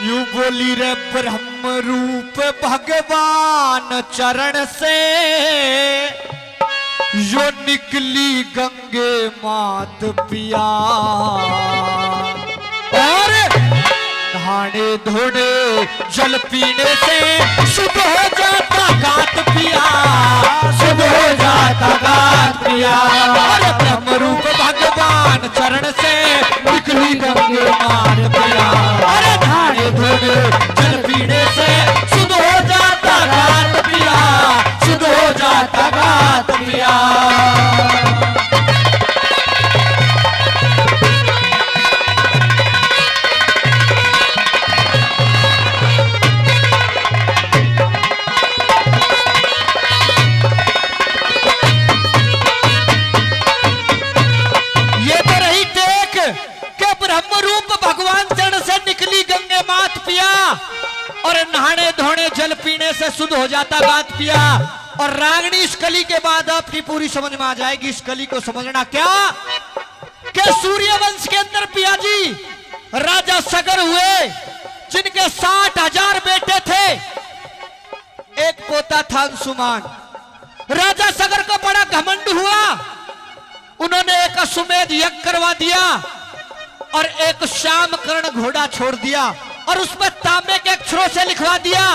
यूं बोली रे ब्रह्म रूप भगवान चरण से, यो निकली गंगे मात पिया। और नहाने धोने जल पीने से शुद्ध हो जाता गात पिया, शुद्ध हो जाता गात पिया। और ब्रह्म रूप भगवान चरण से निकली गंगे मात पिया। अरे नहाने धोने जल पीने से शुद्ध हो जाता गात पिया, शुद्ध हो जाता गात पिया। और नहाने धोने जल पीने से शुद्ध हो जाता गात पिया। और रागनी इस कली के बाद आपकी पूरी समझ में आ जाएगी। इस कली को समझना क्या कि सूर्य वंश के अंदर पिया जी राजा सगर हुए, जिनके 60,000 बेटे थे, एक पोता था अंशुमान। राजा सगर को बड़ा घमंड हुआ, उन्होंने एक अश्वमेध यज्ञ करवा दिया और एक श्याम कर्ण घोड़ा छोड़ दिया और उसमें तांबे के अक्षरों से लिखवा दिया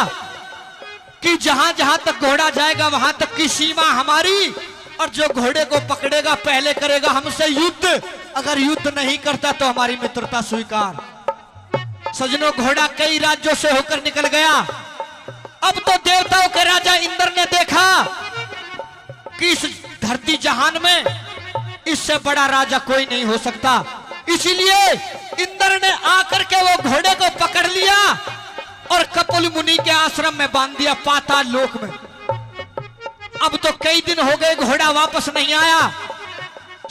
कि जहां जहां तक घोड़ा जाएगा वहां तक की सीमा हमारी, और जो घोड़े को पकड़ेगा पहले करेगा हमसे युद्ध, अगर युद्ध नहीं करता तो हमारी मित्रता स्वीकार। सजनों, घोड़ा कई राज्यों से होकर निकल गया। अब तो देवताओं के राजा इंद्र ने देखा कि इस धरती जहान में इससे बड़ा राजा कोई नहीं हो सकता, इसीलिए इंद्र ने आकर के वो घोड़े को पकड़ लिया और कपिल मुनि के आश्रम में बांध दिया, पाताल लोक में। अब तो कई दिन हो गए, घोड़ा वापस नहीं आया।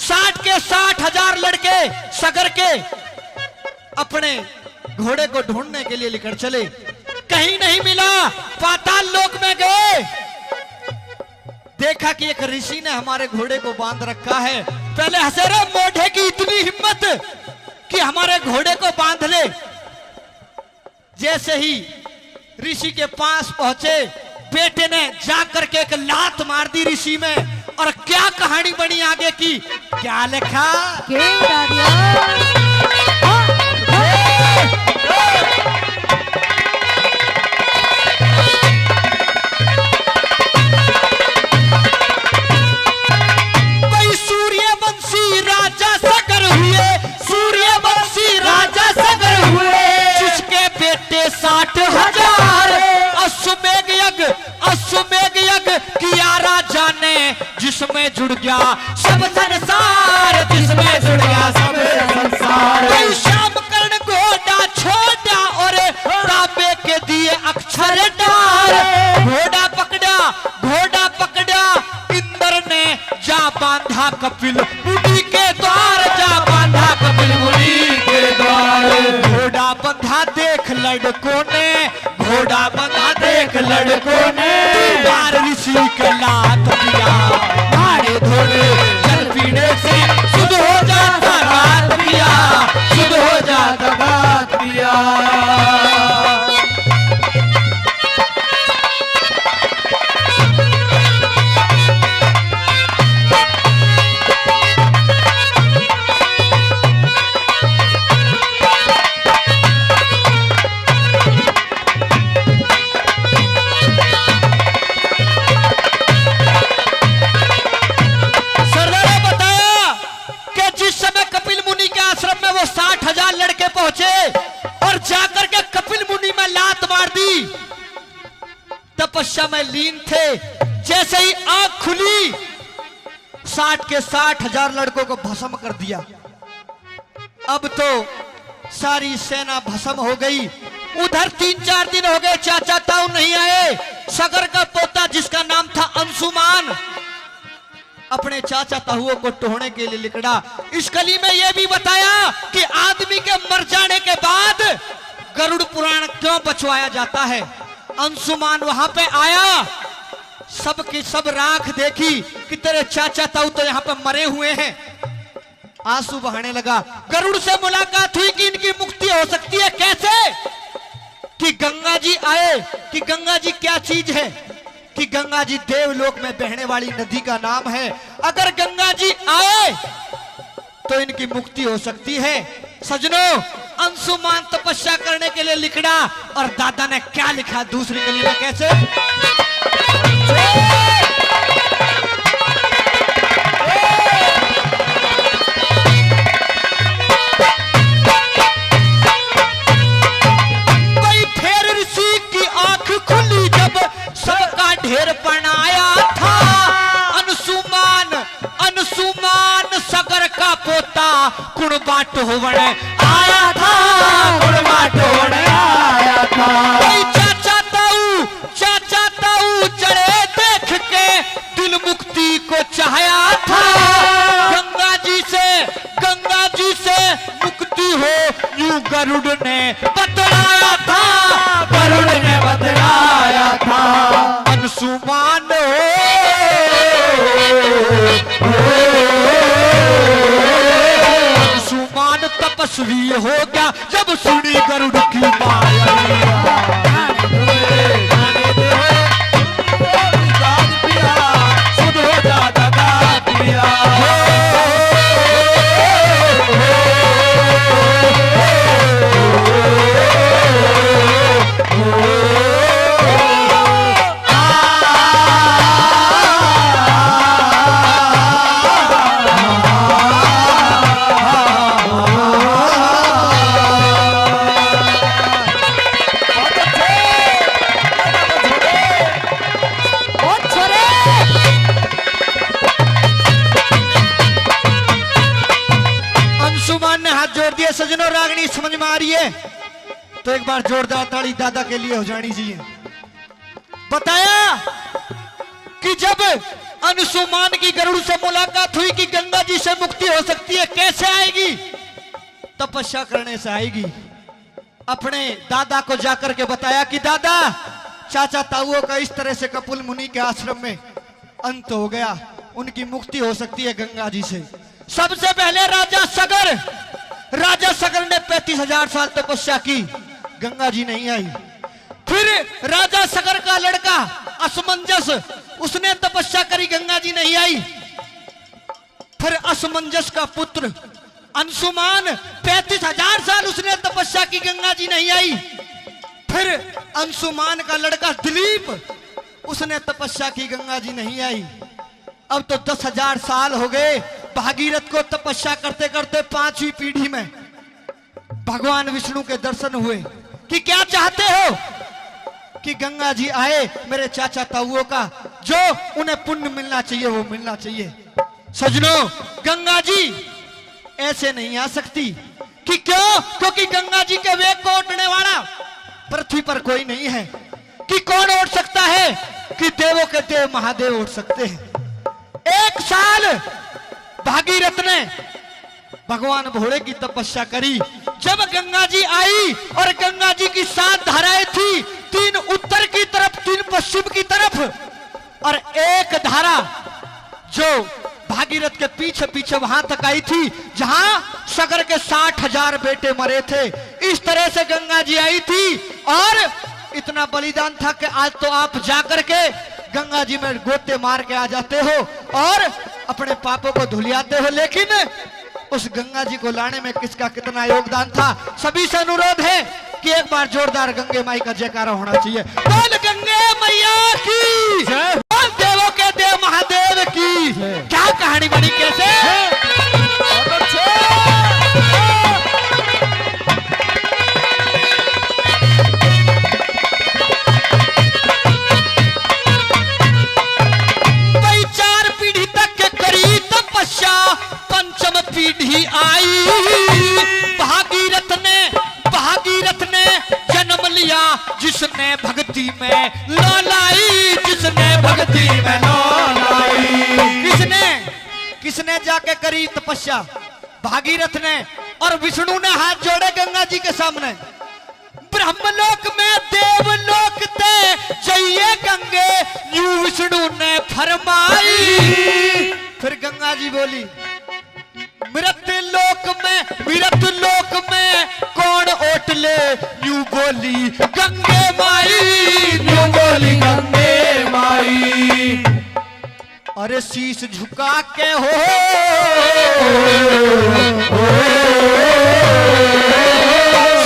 60 के 60,000 लड़के सगर के अपने घोड़े को ढूंढने के लिए लेकर चले, कहीं नहीं मिला। पाताल लोक में गए, देखा कि एक ऋषि ने हमारे घोड़े को बांध रखा है। पहले हंसे, रे मोढ़े की इतनी हिम्मत कि हमारे घोड़े को बांध ले। जैसे ही ऋषि के पास पहुंचे, बेटे ने जाकर के एक लात मार दी ऋषि में। और क्या कहानी बनी आगे की, क्या लिखा, अश्वमेध यज्ञ किया राजा ने, जिसमें जुड़ गया सब संसार, जिसमें जुड़ गया सब संसार। श्याम कर्ण घोड़ा छोड़ा और तांबे के दिए अक्षर डाल। घोड़ा पकड़ा इंद्र ने, जा बांधा कपिल मुनि के द्वार, जा बांधा कपिल मुनि के द्वार। घोड़ा बंधा देख लड़कों ने, घोड़ा बंधा देख लड़कों ने, बार ऋषि के लात पिया। नहाने धोने जल पीने से शुद्ध हो जाता गात पिया, शुद्ध हो जाता गात पिया। तपस्या में लीन थे। जैसे ही आंख खुली, 60 के 60,000 लड़कों को भस्म कर दिया। अब तो सारी सेना भस्म हो गई। उधर 3-4 दिन हो गए, चाचा ताऊ नहीं आए। सगर का पोता जिसका नाम था अंशुमान, अपने चाचा ताहुओं को टोहने के लिए निकला। इस कली में यह भी बताया कि आदमी के मर जाने के बाद गरुड़ पुराण क्यों बचवाया जाता है। अंशुमान वहां पे आया, सब की सब राख देखी कि तेरे चाचा ताऊ तो यहाँ पे मरे हुए हैं, आंसू बहाने लगा। गरुड़ से मुलाकात हुई कि इनकी मुक्ति हो सकती है कैसे। कि गंगा जी क्या चीज है, कि गंगा जी देवलोक में बहने वाली नदी का नाम है। अगर गंगा जी आए तो इनकी मुक्ति हो सकती है। सजनों, अंशुमान तपस्या करने के लिए लिखना, और दादा ने क्या लिखा दूसरी कली में, कैसे? कोई फेर ऋषि की आंख खुली जब सबका ढेर बनाया था। अंशुमान अंशुमान सगर का पोता कुणबाट होवण आया था, कुणबाट होवण आया था। कोई चाचा ताऊ चढ़े देख के दिल मुक्ति को चाहया था। गंगा जी से मुक्ति हो यूं गरुड़ ने बतलाया था, गरुड़ ने बतलाया था। अंशुमान अंशुमान तपस्वी हो गया जब सुनी गरुड़ की माया। सजनों, रागनी समझ में आ रही है तो एक बार जोरदार ताली दादा के लिए हो जानी चाहिए। बताया कि जब अंशुमान की गरुड़ से मुलाकात हुई कि गंगा जी से मुक्ति हो सकती है, कैसे आएगी? तपस्या करने से आएगी। अपने दादा को जाकर के बताया कि दादा, चाचा ताऊओं का इस तरह से कपिल मुनि के आश्रम में अंत हो गया, उनकी मुक्ति हो सकती है गंगा जी से। सबसे पहले राजा सगर ने 35,000 साल तपस्या की, गंगा जी नहीं आई। फिर राजा सगर का लड़का असमंजस, उसने तपस्या करी, गंगा जी नहीं आई। फिर असमंजस का पुत्र अंशुमान 35,000 साल उसने तपस्या की, गंगा जी नहीं आई। फिर अंशुमान का लड़का दिलीप, उसने तपस्या की, गंगा जी नहीं आई। अब तो 10,000 साल हो गए भागीरथ को तपस्या करते करते। 5वीं पीढ़ी में भगवान विष्णु के दर्शन हुए कि क्या चाहते हो? कि गंगा जी आए, मेरे चाचा ताऊओं का जो उन्हें पुण्य मिलना चाहिए वो मिलना चाहिए। सजनों, गंगा जी ऐसे नहीं आ सकती। कि क्यों? क्योंकि गंगा जी के वेग को ओटने वाला पृथ्वी पर कोई नहीं है। कि कौन ओट सकता है? कि देवों के देव महादेव ओट सकते हैं। एक साल भागीरथ ने भगवान भोले की तपस्या करी। जब गंगा जी आई और गंगा जी की 7 धाराएं थी, 3 उत्तर की तरफ, 3 पश्चिम की तरफ, और एक धारा जो भागीरथ के पीछे पीछे वहां तक आई थी जहां सगर के 60,000 बेटे मरे थे। इस तरह से गंगा जी आई थी और इतना बलिदान था कि आज तो आप जाकर के गंगा जी में गोते मार के आ जाते हो और अपने पापों को धुलियाते हो। लेकिन उस गंगा जी को लाने में किसका कितना योगदान था? सभी से अनुरोध है कि एक बार जोरदार गंगे माई का जयकारा होना चाहिए। बोल गंगे मैया की जय, बोल देवों के देव महादेव की। क्या कहानी बनी, कैसे? पंचम पीढ़ी आई, भागीरथ ने जन्म लिया जिसने भक्ति में लौलाई, जिसने भक्ति में लौलाई। किसने जाके करी तपस्या? भागीरथ ने। और विष्णु ने हाथ जोड़े गंगा जी के सामने। ब्रह्मलोक में देवलोक ते जइए गंगे, यूं विष्णु ने फरमाई। फिर गंगा जी बोली, मृत लोक में कौन ओट ले, यूं बोली गंगे माई, यूं बोली गंगे माई। अरे शीश झुका के हो,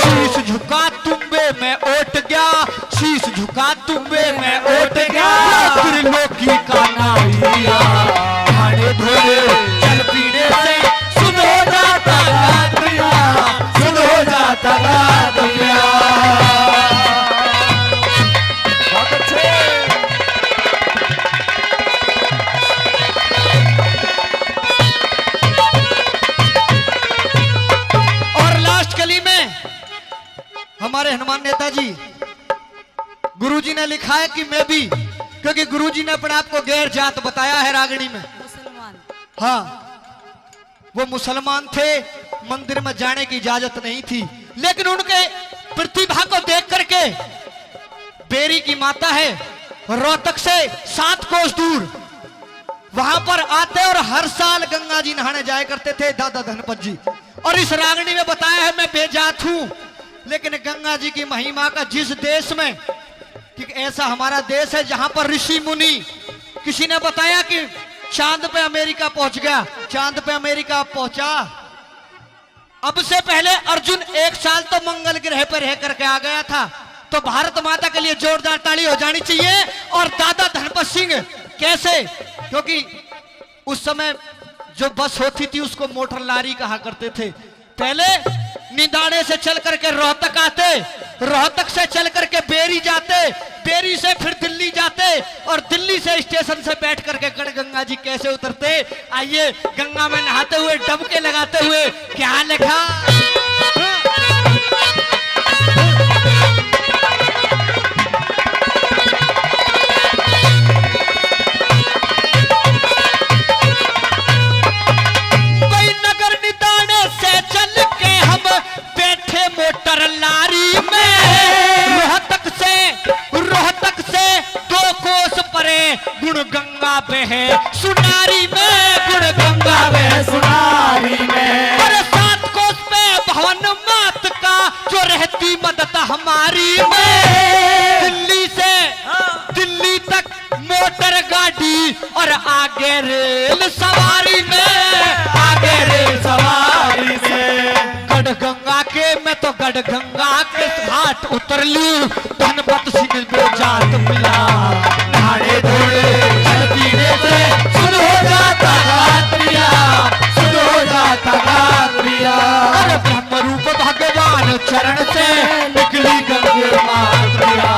शीश झुका तुम्बे में ओट गया, शीश झुका तुम्बे में ओट गया, त्रिलोकी का नाविया खाने धोए जल पीने से सुध हो जाता गात पिया, सुध हो जाता गात पिया। बहुत अच्छे। और लास्ट कली में हमारे हनुमान नेताजी गुरुजी ने लिखा है कि मैं भी, क्योंकि गुरुजी ने अपने आप को गैर जात बताया है रागणी में। मुसलमान। हाँ, वो मुसलमान थे, मंदिर में जाने की इजाजत नहीं थी, लेकिन उनके प्रतिभा को देख करके बेरी की माता है रोहतक से 7 कोस दूर, वहां पर आते और हर साल गंगा जी नहाने जाया करते थे दादा धनपत जी। और इस रागणी में बताया है मैं बेजात हूं, लेकिन गंगा जी की महिमा का जिस देश में, कि ऐसा हमारा देश है जहां पर ऋषि मुनि, किसी ने बताया कि चांद पे अमेरिका पहुंच गया, चांद पे अमेरिका पहुंचा। अब से पहले अर्जुन 1 साल तो मंगल ग्रह पर रह करके आ गया था, तो भारत माता के लिए जोरदार ताली हो जानी चाहिए। और दादा धनपत सिंह कैसे, क्योंकि उस समय जो बस होती थी उसको मोटर लारी कहा करते थे। पहले निदाने से चल करके रोहतक आते, रोहतक से चल करके बेरी जाते, बेरी से फिर दिल्ली जाते, और दिल्ली से स्टेशन से बैठ करके गढ़गंगा जी कैसे उतरते। आइए गंगा में नहाते हुए डबके लगाते हुए क्या लिखा। मोटर लारी में रोहतक से 2 कोस परे गुण गंगा बहे सुनारी में, गुण गंगा बहे सुनारी में। और 7 कोस पे भवन मात का जो रहती मदद हमारी में। दिल्ली तक मोटर गाड़ी और आगे रेल सवारी में, आगे रेल सवारी में। गढ़गंगा के मैं तो गढ़गंगा के घाट उतर लूं, धनपत सिंह बेजात मिला नहाने धोए जल पीने से सुध हो जाता गात पिया, सुध हो जाता गात पिया। अरे ब्रह्म रूप भगवान चरण से निकली गंगे मात पिया।